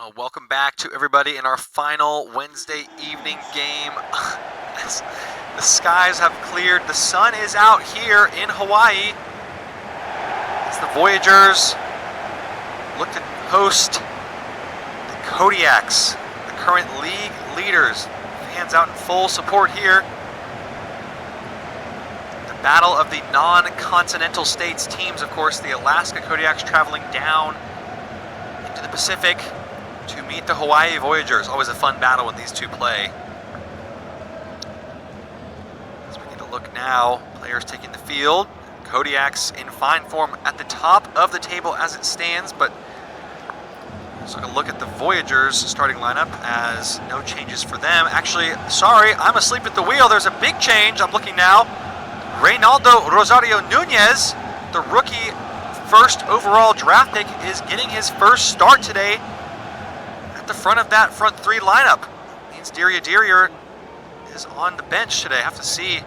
Well, welcome back to everybody in our final Wednesday evening game. The skies have cleared. The sun is out here in Hawaii as the Voyageurs look to host the Kodiaks, the current league leaders. Fans out in full support here. The battle of the non-continental states teams, of course, the Alaska Kodiaks traveling down into the Pacific to meet the Hawaii Voyageurs. Always a fun battle when these two play. As we need to look now, players taking the field. Kodiaks in fine form at the top of the table as it stands, but let's take a look at the Voyageurs starting lineup as no changes for them. Actually, sorry, I'm asleep at the wheel. There's a big change. I'm looking now. Reynaldo Rosario Nunez, the rookie first overall draft pick, is getting his first start today the front of that front three lineup. Means Dirier is on the bench today. Have to see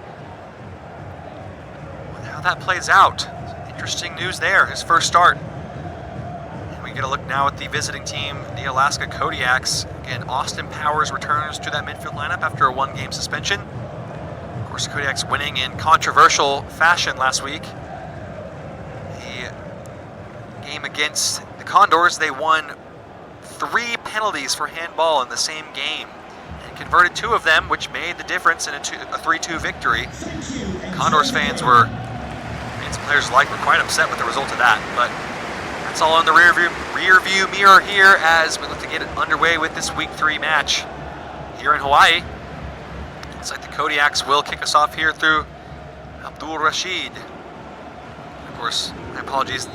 how that plays out. Interesting news there. His first start. And we get a look now at the visiting team, the Alaska Kodiaks. Again, Austin Powers returns to that midfield lineup after a one-game suspension. Of course, the Kodiaks winning in controversial fashion last week. The game against the Condors, they won 3 penalties for handball in the same game and converted 2 of them, which made the difference in a 3-2 victory. Condors fans and players alike were quite upset with the result of that, but that's all in the rear view mirror here as we look to get it underway with this week 3 match here in Hawaii. Looks like the Kodiaks will kick us off here through Abdul Rashid. Of course, my apologies.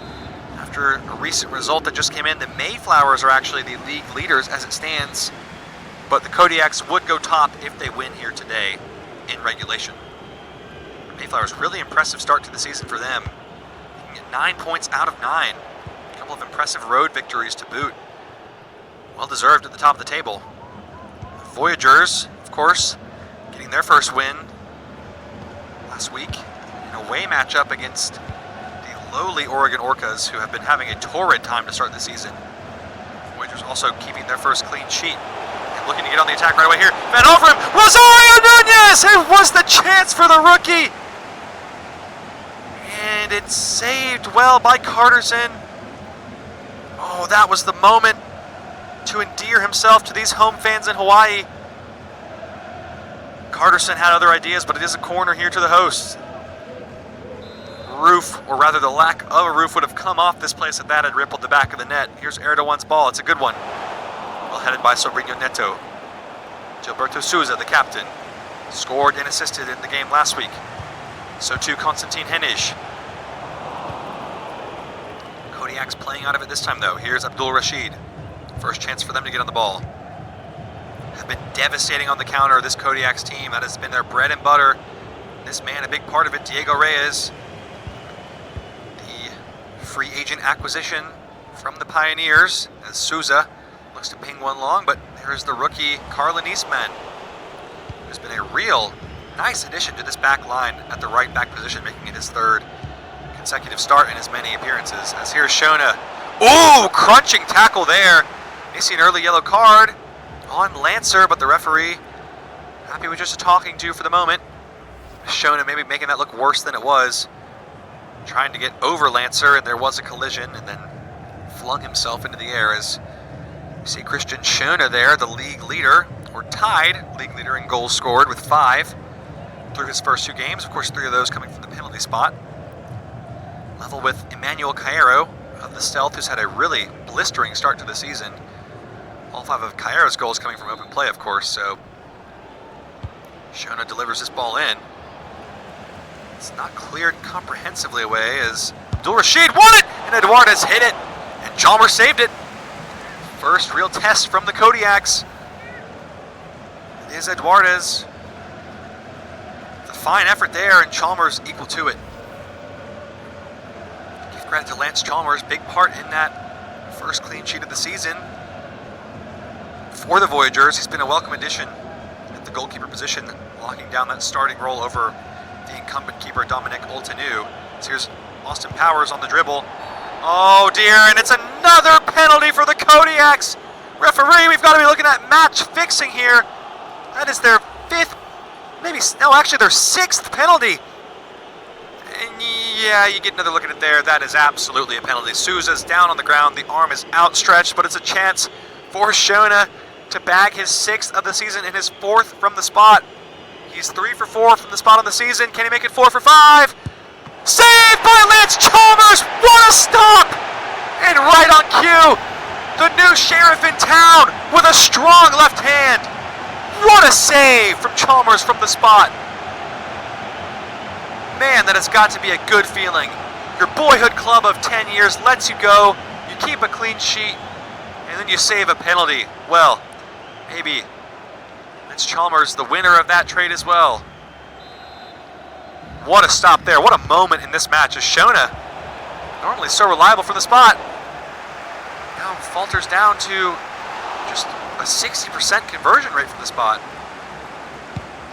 After a recent result that just came in, the Mayflowers are actually the league leaders as it stands, but the Kodiaks would go top if they win here today in regulation. Mayflowers, really impressive start to the season for them. You can get 9 points out of 9. A couple of impressive road victories to boot. Well deserved at the top of the table. The Voyageurs, of course, getting their first win last week in a away matchup against lowly Oregon Orcas, who have been having a torrid time to start the season. Voyageurs also keeping their first clean sheet and looking to get on the attack right away here. Van over him, Rosario Nunez! It was the chance for the rookie! And it's saved well by Carterson. Oh, that was the moment to endear himself to these home fans in Hawaii. Carterson had other ideas, but it is a corner here to the hosts. Roof, or rather the lack of a roof, would have come off this place if that had rippled the back of the net. Here's Erdogan's ball. It's a good one. Well headed by Sobrino Neto. Gilberto Souza, the captain, scored and assisted in the game last week. So too Konstantin Hennig. Kodiaks playing out of it this time though. Here's Abdul Rashid. First chance for them to get on the ball. Have been devastating on the counter, this Kodiaks team. That has been their bread and butter. This man, a big part of it, Diego Reyes. Free agent acquisition from the Pioneers as Souza looks to ping one long, but there's the rookie Carlin Eastman, who's been a real nice addition to this back line at the right back position, making it his 3rd consecutive start in as many appearances. As here's Shona. Ooh, crunching tackle there. May see an early yellow card on Lancer, but the referee happy with just a talking to for the moment. Shona maybe making that look worse than it was. Trying to get over Lancer, and there was a collision, and then flung himself into the air as you see Christian Shona there, the league leader, or tied league leader in goals scored with 5 through his first 2 games. Of course, 3 of those coming from the penalty spot. Level with Emmanuel Cairo of the Stealth, who's had a really blistering start to the season. All 5 of Cairo's goals coming from open play, of course, so Shona delivers this ball in. It's not cleared comprehensively away as Abdul Rashid won it, and Eduardes hit it, and Chalmers saved it. First real test from the Kodiaks. It is Eduardes. It's a fine effort there, and Chalmers equal to it. Give credit to Lance Chalmers, big part in that first clean sheet of the season. For the Voyageurs, he's been a welcome addition at the goalkeeper position, locking down that starting role over the incumbent keeper Dominic Oltanu. So here's Austin Powers on the dribble. Oh dear, and it's another penalty for the Kodiaks. Referee, we've got to be looking at match fixing here. That is their 5th, maybe, no, actually their 6th penalty. And yeah, you get another look at it there. That is absolutely a penalty. Souza's down on the ground. The arm is outstretched, but it's a chance for Shona to bag his 6th of the season and his 4th from the spot. He's 3 for 4 from the spot on the season. Can he make it 4 for 5? Saved by Lance Chalmers! What a stop! And right on cue, the new sheriff in town with a strong left hand. What a save from Chalmers from the spot. Man, that has got to be a good feeling. Your boyhood club of 10 years lets you go, you keep a clean sheet, and then you save a penalty. Well, maybe it's Chalmers, the winner of that trade as well. What a stop there. What a moment in this match as Shona, normally so reliable from the spot, now falters down to just a 60% conversion rate from the spot.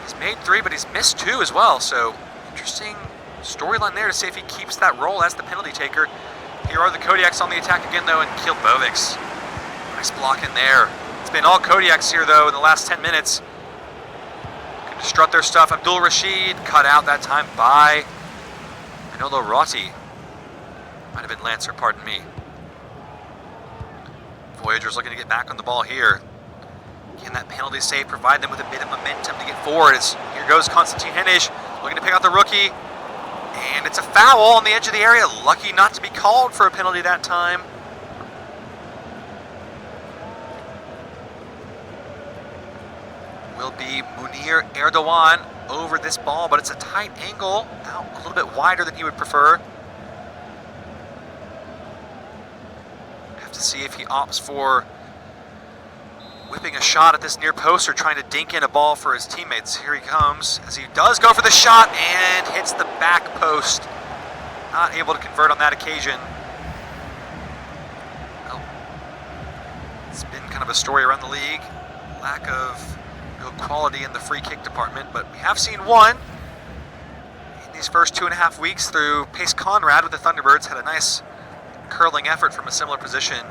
He's made 3, but he's missed 2 as well, so interesting storyline there to see if he keeps that role as the penalty taker. Here are the Kodiaks on the attack again, though, and Kilbovics. Nice block in there. It's been all Kodiaks here, though, in the last 10 minutes. Can strut their stuff. Abdul Rashid cut out that time by Manolo Rotti. Might have been Lancer, pardon me. Voyageurs looking to get back on the ball here. Can that penalty save provide them with a bit of momentum to get forward? Here goes Konstantin Hennish, looking to pick out the rookie. And it's a foul on the edge of the area. Lucky not to be called for a penalty that time. Will be Munir Erdogan over this ball, but it's a tight angle, out a little bit wider than he would prefer. Have to see if he opts for whipping a shot at this near post or trying to dink in a ball for his teammates. Here he comes, as he does go for the shot and hits the back post. Not able to convert on that occasion. Well, it's been kind of a story around the league. Lack of real quality in the free kick department, but we have seen one in these first 2.5 weeks through Pace Conrad with the Thunderbirds. Had a nice curling effort from a similar position.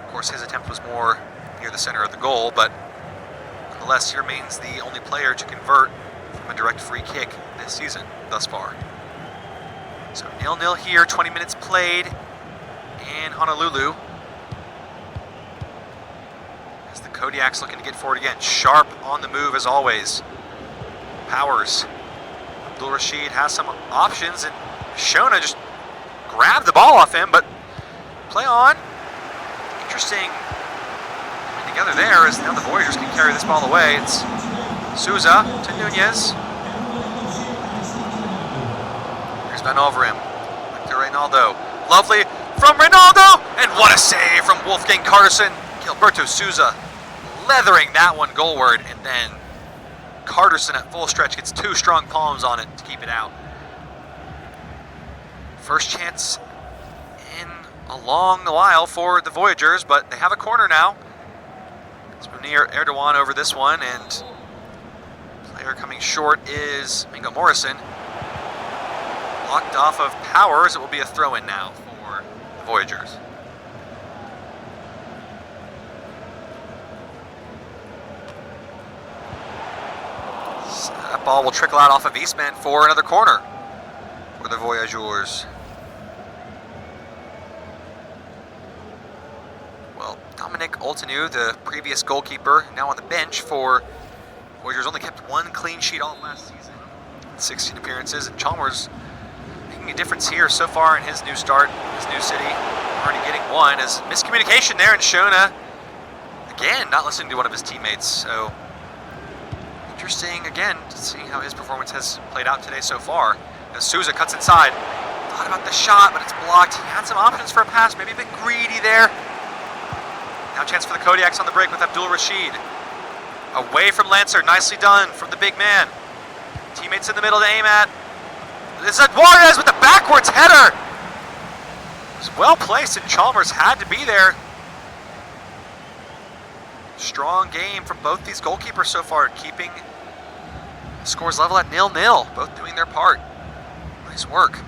Of course, his attempt was more near the center of the goal, but nonetheless, he remains the only player to convert from a direct free kick this season thus far. So 0-0 here, 20 minutes played in Honolulu. As the Kodiaks looking to get forward again. Sharp on the move as always. Powers. Abdul Rashid has some options, and Shona just grabbed the ball off him, but play on. Interesting together there as now the Voyageurs can carry this ball away. It's Souza to Nunez. Here's Van Overeem. Back to Reynaldo. Lovely from Reynaldo! And what a save from Wolfgang Carterson. Gilberto Souza leathering that one goalward, and then Carterson at full stretch gets 2 strong palms on it to keep it out. First chance in a long while for the Voyageurs, but they have a corner now. It's Munir Erdogan over this one, and player coming short is Mingo Morrison. Blocked off of Powers. It will be a throw-in now for the Voyageurs. So that ball will trickle out off of Eastman for another corner for the Voyageurs. Well, Dominic Oltenu, the previous goalkeeper, now on the bench for Voyageurs, only kept 1 clean sheet all last season, 16 appearances, and Chalmers making a difference here so far in his new start, his new city, already getting 1 as miscommunication there, and Shona, again, not listening to one of his teammates, so interesting, again, seeing how his performance has played out today so far, as Souza cuts inside. Thought about the shot, but it's blocked. He had some options for a pass, maybe a bit greedy there. Now chance for the Kodiaks on the break with Abdul Rashid. Away from Lancer, nicely done from the big man. Teammates in the middle to aim at. It's Juarez with the backwards header. It was well placed and Chalmers had to be there. Strong game from both these goalkeepers so far, keeping the scores level at 0-0, both doing their part. Nice work.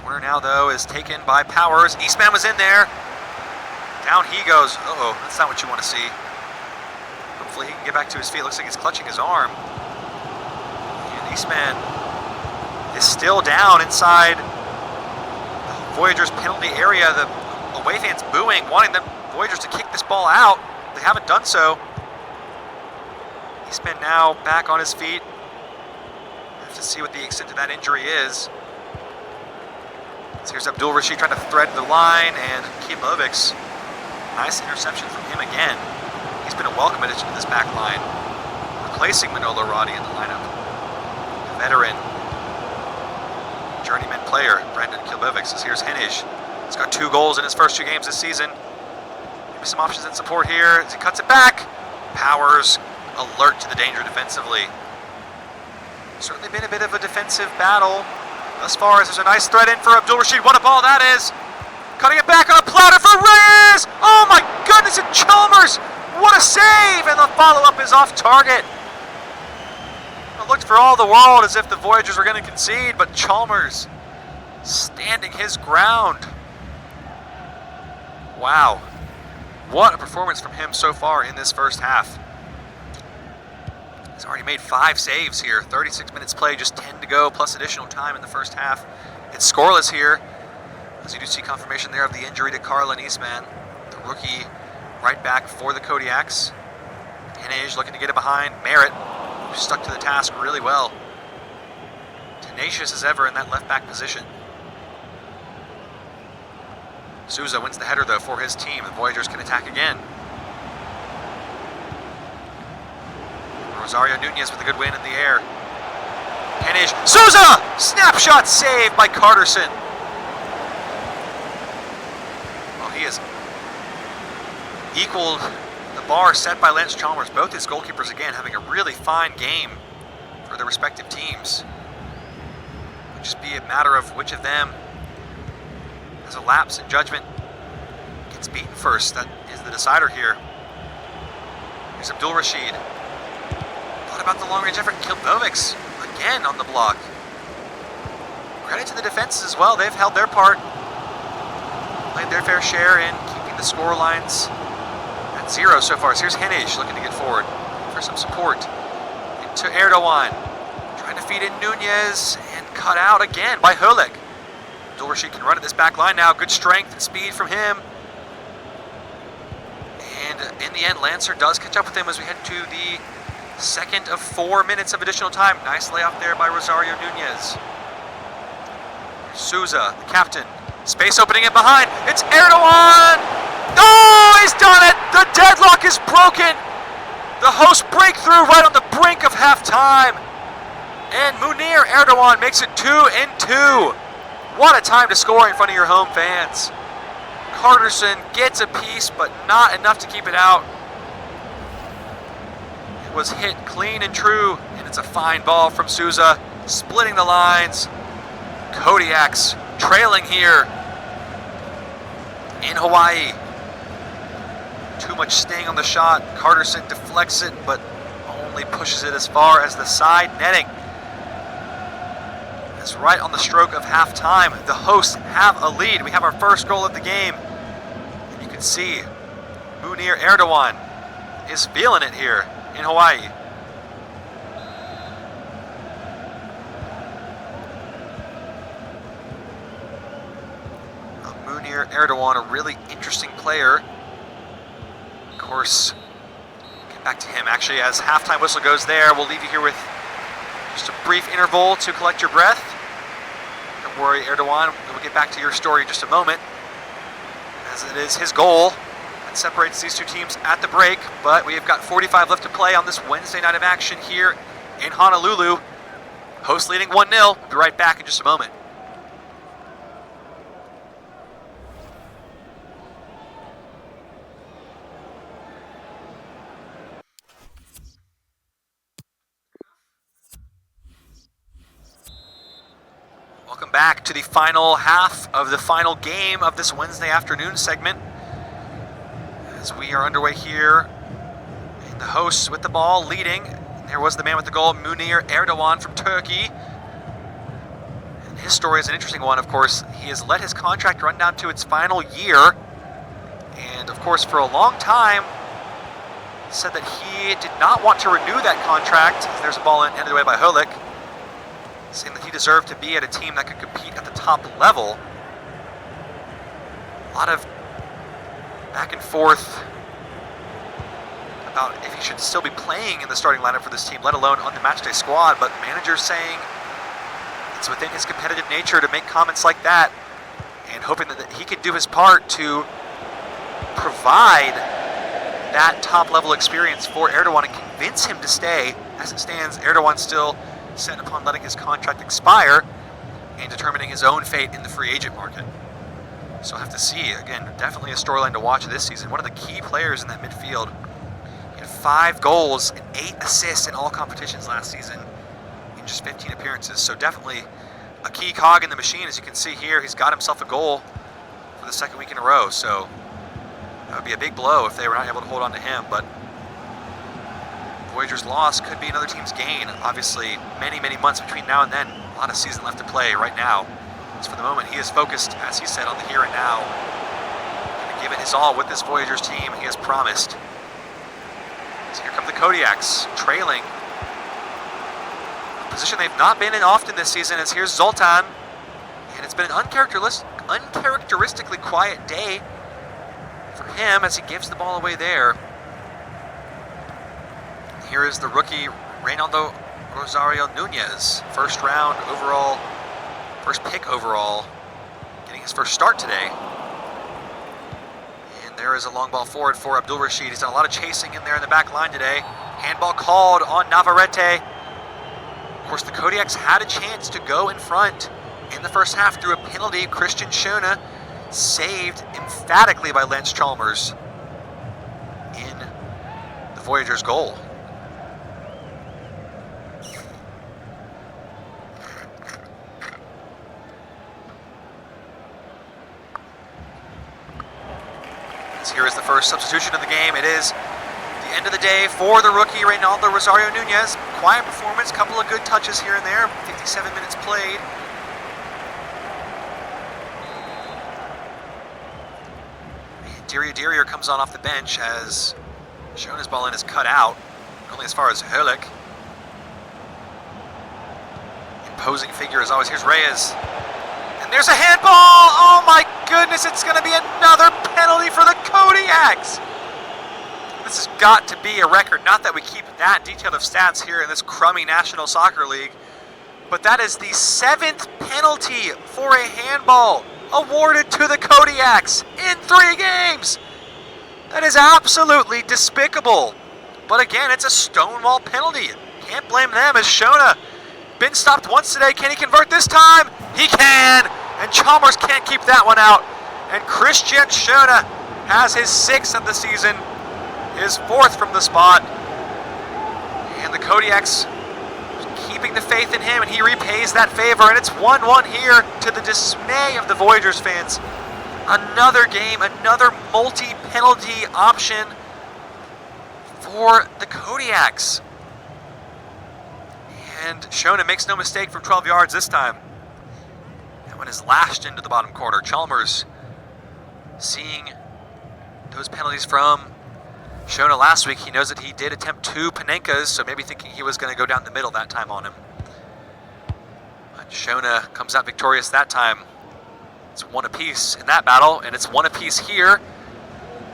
Corner now, though, is taken by Powers. Eastman was in there. Down he goes. Uh-oh, that's not what you want to see. Hopefully he can get back to his feet. Looks like he's clutching his arm. And Eastman is still down inside the Voyageurs penalty area. The away fans booing, wanting the Voyageurs to kick this ball out. They haven't done so. Eastman now back on his feet. Have to see what the extent of that injury is. So here's Abdul Rashid trying to thread the line, and Kodiaks. Nice interception from him again. He's been a welcome addition to this back line, replacing Manolo Roddy in the lineup. A veteran, journeyman player, Brandon Kilbovics. Here's Hennig. He's got 2 goals in his first 2 games this season. Maybe some options in support here as he cuts it back. Powers alert to the danger defensively. Certainly been a bit of a defensive battle thus far, as there's a nice thread in for Abdul Rashid. What a ball that is! Cutting it back on a platter for Reyes! Oh my goodness, and Chalmers! What a save! And the follow-up is off target. It looked for all the world as if the Voyageurs were going to concede, but Chalmers standing his ground. Wow. What a performance from him so far in this first half. He's already made 5 saves here. 36 minutes played, just 10 to go, plus additional time in the first half. It's scoreless here, as you do see confirmation there of the injury to Carlin Eastman, the rookie right back for the Kodiaks. Hennig looking to get it behind Merritt, who stuck to the task really well. Tenacious as ever in that left back position. Souza wins the header though for his team. The Voyageurs can attack again. Rosario Nunez with a good win in the air. Hennig, Souza! Snapshot save by Carterson. Well, he has equaled the bar set by Lance Chalmers. Both his goalkeepers again having a really fine game for their respective teams. It'll just be a matter of which of them has a lapse in judgment, gets beaten first. That is the decider here. Here's Abdul Rashid. What about the long-range effort? Kilbovics again on the block. Credit to the defenses as well. They've held their part, played their fair share in keeping the score lines at 0 so far. So here's Hennig looking to get forward for some support. Into Erdogan, trying to feed in Nunez, and cut out again by Hulik. Abdul Rashid can run at this back line now. Good strength and speed from him. And in the end, Lancer does catch up with him as we head to the second of 4 minutes of additional time. Nice layoff there by Rosario Nunez. Souza, the captain. Space opening it behind. It's Erdogan! Oh, he's done it! The deadlock is broken! The host breakthrough right on the brink of halftime. And Munir Erdogan makes it 2-2. What a time to score in front of your home fans. Carterson gets a piece, but not enough to keep it out. It was hit clean and true, and it's a fine ball from Souza, splitting the lines. Kodiaks trailing here in Hawaii. Too much sting on the shot. Carterson deflects it, but only pushes it as far as the side netting. It's right on the stroke of halftime. The hosts have a lead. We have our first goal of the game. And you can see Munir Erdogan is feeling it here in Hawaii. Munir Erdogan, a really interesting player. Of course, get back to him. Actually, as halftime whistle goes there, we'll leave you here with just a brief interval to collect your breath. Don't worry, Erdogan, we'll get back to your story in just a moment, as it is his goal that separates these two teams at the break. But we have got 45 left to play on this Wednesday night of action here in Honolulu. Hosts leading 1-0. We'll be right back in just a moment. Welcome back to the final half of the final game of this Wednesday afternoon segment, as we are underway here. And the hosts with the ball leading. There was the man with the goal, Munir Erdogan from Turkey. And his story is an interesting one, of course. He has let his contract run down to its final year. And, of course, for a long time, said that he did not want to renew that contract. There's a ball in, headed away by Hulik, saying that he deserved to be at a team that could compete at the top level. A lot of back and forth about if he should still be playing in the starting lineup for this team, let alone on the matchday squad, but managers saying it's within his competitive nature to make comments like that, and hoping that he could do his part to provide that top-level experience for Erdogan and convince him to stay. As it stands, Erdogan still set upon letting his contract expire and determining his own fate in the free agent market. So we'll have to see. Again, definitely a storyline to watch this season. One of the key players in that midfield. He had 5 goals and 8 assists in all competitions last season in just 15 appearances. So definitely a key cog in the machine. As you can see here, he's got himself a goal for the 2nd week in a row. So that would be a big blow if they were not able to hold on to him. But Voyageurs' loss could be another team's gain. Obviously, many, many months between now and then. A lot of season left to play right now. So for the moment, he is focused, as he said, on the here and now. Going to give it his all with this Voyageurs team. He has promised. So here come the Kodiaks, trailing. A position they've not been in often this season, as here's Zoltan. And it's been an uncharacteristically quiet day for him as he gives the ball away there. Here is the rookie Reynaldo Rosario Nunez, first pick overall, getting his first start today. And there is a long ball forward for Abdul Rashid. He's done a lot of chasing in there in the back line today. Handball called on Navarrete. Of course, the Kodiaks had a chance to go in front in the first half through a penalty. Christian Schöne saved emphatically by Lance Chalmers in the Voyageurs' goal. Here is the first substitution of the game. It is the end of the day for the rookie Reynaldo Rosario Nunez. Quiet performance, couple of good touches here and there. 57 minutes played. Derrier comes on off the bench as Schöne's ball in is cut out, only as far as Hulik. Imposing figure as always. Here's Reyes. And there's a handball! Oh my goodness, it's going to be another penalty for the Kodiaks! This has got to be a record. Not that we keep that detailed of stats here in this crummy National Soccer League, but that is the 7th penalty for a handball awarded to the Kodiaks in 3 games. That is absolutely despicable. But again, it's a stonewall penalty. Can't blame them as Schöne been stopped once today. Can he convert this time? He can! And Chalmers can't keep that one out. And Christian Schöne has his 6th of the season, his 4th from the spot. And the Kodiaks keeping the faith in him, and he repays that favor. And it's 1-1 here to the dismay of the Voyageurs fans. Another game, another multi-penalty option for the Kodiaks. And Schöne makes no mistake from 12 yards this time. That one is lashed into the bottom corner. Chalmers seeing those penalties from Schöne last week. He knows that he did attempt 2 Panenkas, so maybe thinking he was going to go down the middle that time on him. But Schöne comes out victorious that time. It's 1 apiece in that battle, and it's 1 apiece here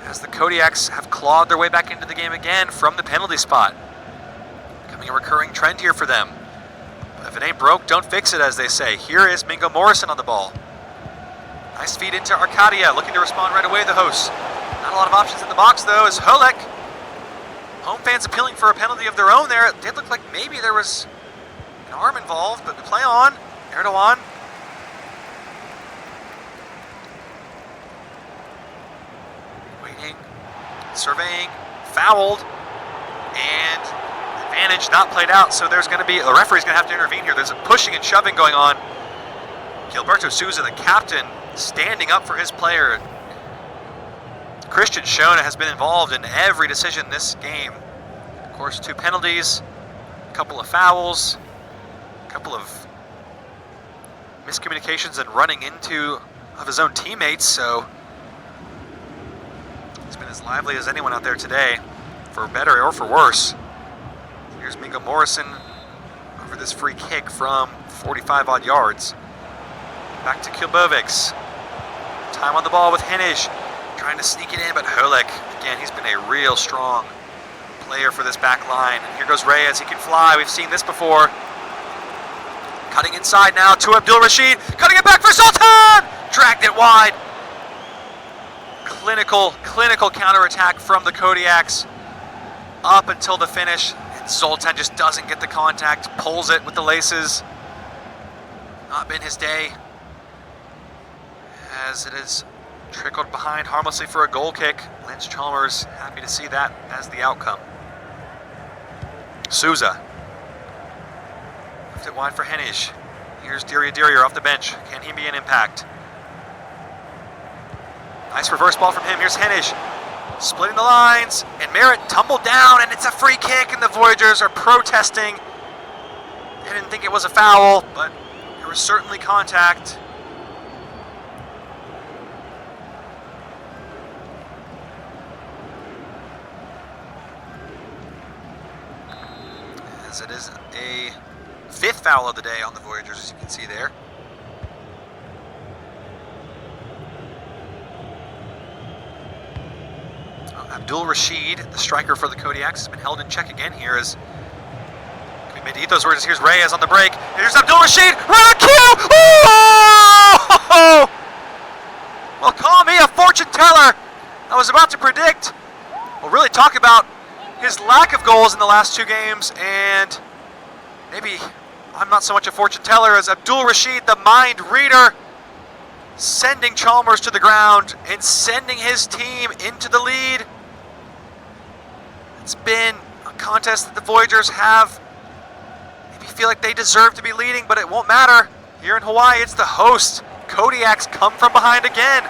as the Kodiaks have clawed their way back into the game again from the penalty spot. Becoming a recurring trend here for them. But if it ain't broke, don't fix it, as they say. Here is Mingo Morrison on the ball. Nice feed into Arcadia, looking to respond right away, the hosts. Not a lot of options in the box, though, as Hulik. Home fans appealing for a penalty of their own there. It did look like maybe there was an arm involved, but we play on. Erdogan. Waiting. Surveying. Fouled. And advantage not played out, so there's going to be, the referee's going to have to intervene here. There's a pushing and shoving going on. Gilberto Souza, the captain, standing up for his player. Christian Schöne has been involved in every decision this game. Of course, 2 penalties, a couple of fouls, a couple of miscommunications and running into of his own teammates, so he's been as lively as anyone out there today, for better or for worse. Here's Mingo Morrison over this free kick from 45-odd yards. Back to Kilbovics. Time on the ball with Hennig, trying to sneak it in, but Holek, again, he's been a real strong player for this back line. And here goes Reyes, he can fly, we've seen this before. Cutting inside now to Abdul Rashid, cutting it back for Sultan! Dragged it wide. Clinical counterattack from the Kodiaks up until the finish. And Sultan just doesn't get the contact, pulls it with the laces. Not been his day, as it is trickled behind harmlessly for a goal kick. Lance Chalmers happy to see that as the outcome. Souza. Left it wide for Hennig. Here's Dirier off the bench. Can he be an impact? Nice reverse ball from him. Here's Hennig. Splitting the lines. And Merritt tumbled down, and it's a free kick, and the Voyageurs are protesting. They didn't think it was a foul, but there was certainly contact. As it is a 5th foul of the day on the Voyageurs, as you can see there. Abdul Rashid, the striker for the Kodiaks, has been held in check again here as we made Ethos words. Here's Reyes on the break. Here's Abdul Rashid, right on cue! Oh! Well, call me a fortune teller. I was about to predict. We'll really talk about his lack of goals in the last 2 games, and maybe I'm not so much a fortune teller as Abdul Rashid, the mind reader, sending Chalmers to the ground and sending his team into the lead. It's been a contest that the Voyageurs have maybe feel like they deserve to be leading, but it won't matter. Here in Hawaii, it's the host. Kodiaks come from behind again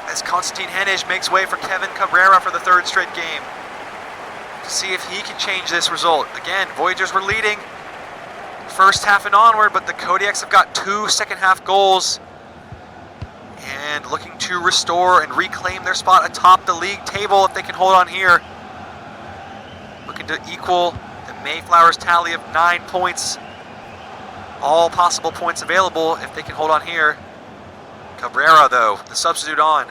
as Constantine Hennig makes way for Kevin Cabrera for the 3rd straight game. See if he can change this result. Again, Voyageurs were leading first half and onward, but the Kodiaks have got 2 second-half goals and looking to restore and reclaim their spot atop the league table if they can hold on here. Looking to equal the Mayflowers' tally of 9 points. All possible points available if they can hold on here. Cabrera, though, the substitute on.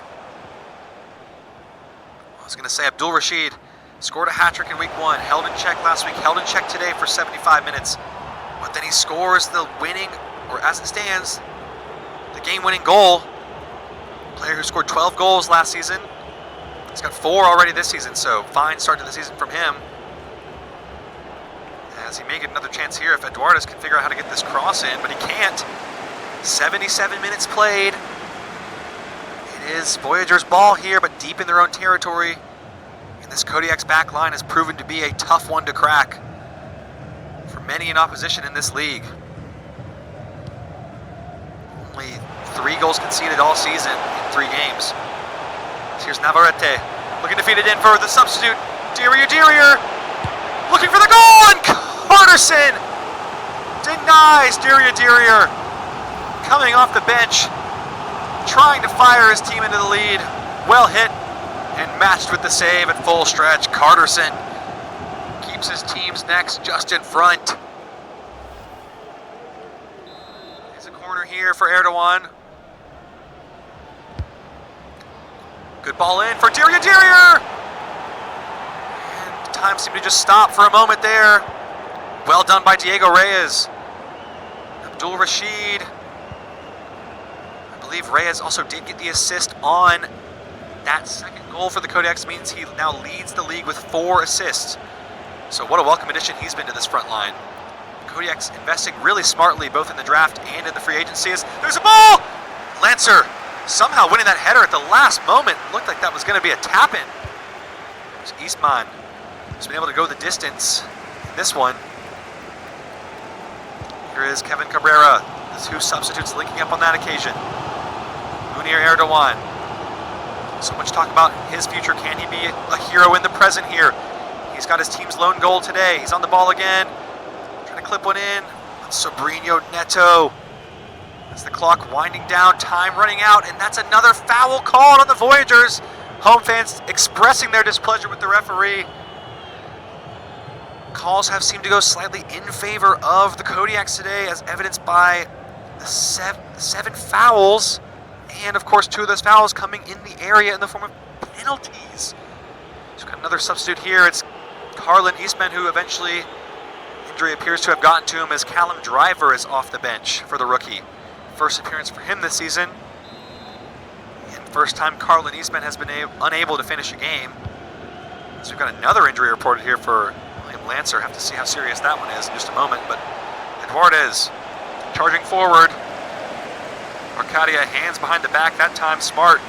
I was going to say Abdul Rashid scored a hat-trick in week 1, held in check last week, held in check today for 75 minutes. But then he scores the winning, or as it stands, the game-winning goal. Player who scored 12 goals last season. He's got 4 already this season, so fine start to the season from him. As he may get another chance here if Eduardes can figure out how to get this cross in, but he can't. 77 minutes played. It is Voyageurs' ball here, but deep in their own territory. And this Kodiaks back line has proven to be a tough one to crack for many in opposition in this league. Only 3 goals conceded all season in 3 games. So here's Navarrete looking to feed it in for the substitute. Dirier looking for the goal, and Carterson denies Dirier. Coming off the bench, trying to fire his team into the lead. Well hit and matched with the save at full stretch. Carterson keeps his team's necks just in front. There's a corner here for Erdogan. Good ball in for Dirier. And time seemed to just stop for a moment there. Well done by Diego Reyes. Abdul Rashid. I believe Reyes also did get the assist on that second goal for the Kodiaks, means he now leads the league with 4 assists. So what a welcome addition he's been to this front line. Kodiaks investing really smartly both in the draft and in the free agency. There's a ball! Lancer somehow winning that header at the last moment. Looked like that was going to be a tap-in. There's Eastman, who's been able to go the distance in this one. Here is Kevin Cabrera. The 2 substitutes linking up on that occasion. Munir Erdogan. So much talk about his future. Can he be a hero in the present here? He's got his team's lone goal today. He's on the ball again. Trying to clip one in. Sobrino Neto. It's the clock winding down, time running out, and that's another foul called on the Voyageurs. Home fans expressing their displeasure with the referee. Calls have seemed to go slightly in favor of the Kodiaks today, as evidenced by the seven fouls, and of course 2 of those fouls coming in the area in the form of penalties. So we've got another substitute here. It's Carlin Eastman, who eventually injury appears to have gotten to him, as Callum Driver is off the bench for the rookie. First appearance for him this season, and first time Carlin Eastman has been unable to finish a game. So we've got another injury reported here for William Lancer. Have to see how serious that one is in just a moment. But Eduardes charging forward. Arcadia hands behind the back, that time smart.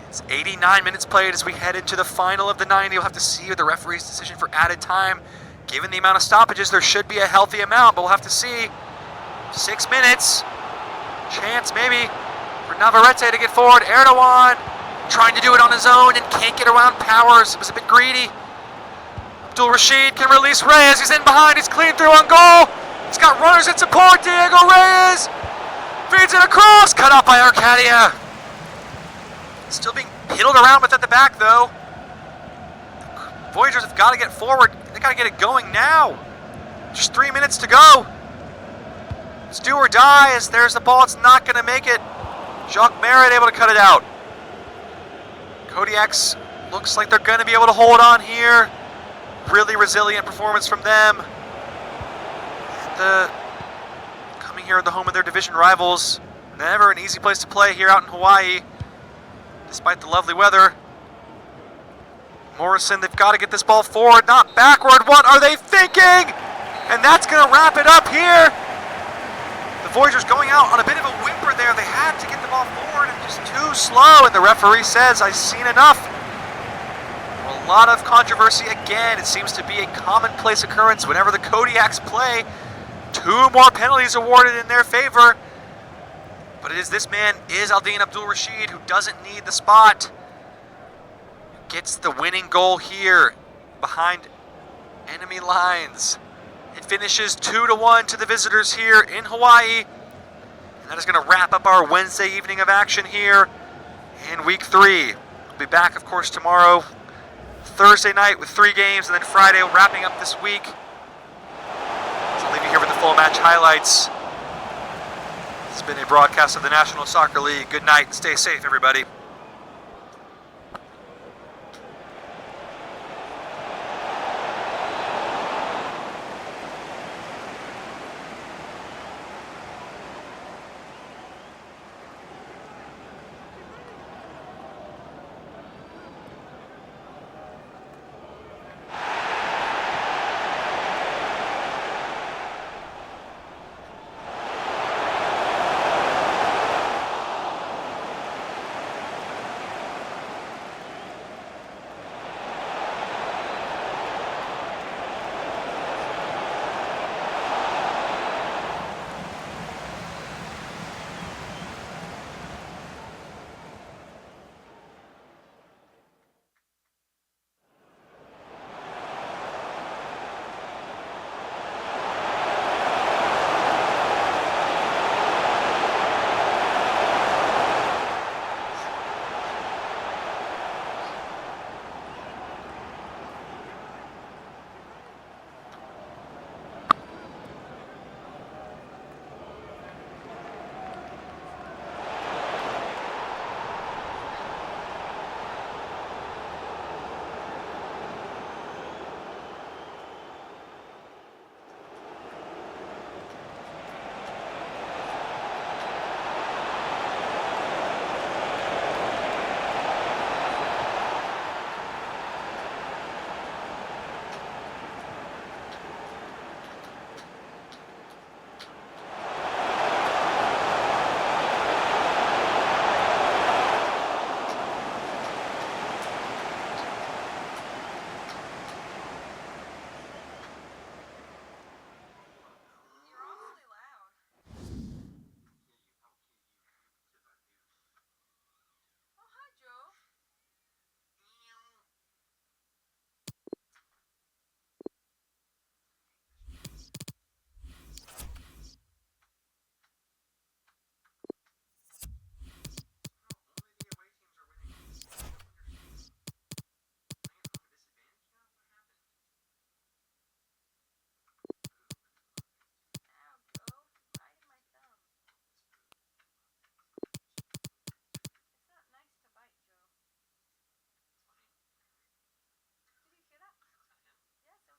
It's 89 minutes played as we head into the final of the 90. We'll have to see the referee's decision for added time. Given the amount of stoppages, there should be a healthy amount, but we'll have to see. 6 minutes. Chance maybe for Navarrete to get forward. Erdogan trying to do it on his own and can't get around Powers. It was a bit greedy. Abdul Rashid can release Reyes. He's in behind. He's clean through on goal. He's got runners in support. Diego Reyes feeds it across. Cut off by Arcadia. Still being piddled around with at the back, though. The Voyageurs have got to get forward. They got to get it going now. Just 3 minutes to go. It's do or die, as there's the ball. It's not going to make it. Jacques Merritt able to cut it out. Kodiaks looks like they're going to be able to hold on here. Really resilient performance from them. And coming here in the home of their division rivals. Never an easy place to play here out in Hawaii, despite the lovely weather. Morrison, they've got to get this ball forward, not backward. What are they thinking? And that's going to wrap it up here. The Voyageurs going out on a bit of a whimper there. They had to get the ball forward and just too slow. And the referee says, I've seen enough. A lot of controversy again. It seems to be a commonplace occurrence whenever the Kodiaks play. 2 more penalties awarded in their favor. But it is this man, Aldin Abdul Rashid, who doesn't need the spot. Gets the winning goal here behind enemy lines. It finishes 2-1 to the visitors here in Hawaii. And that is going to wrap up our Wednesday evening of action here in week 3. We'll be back, of course, tomorrow, Thursday night with 3 games, and then Friday wrapping up this week. So I'll leave you here with the full match highlights. It's been a broadcast of the National Soccer League. Good night and stay safe, everybody.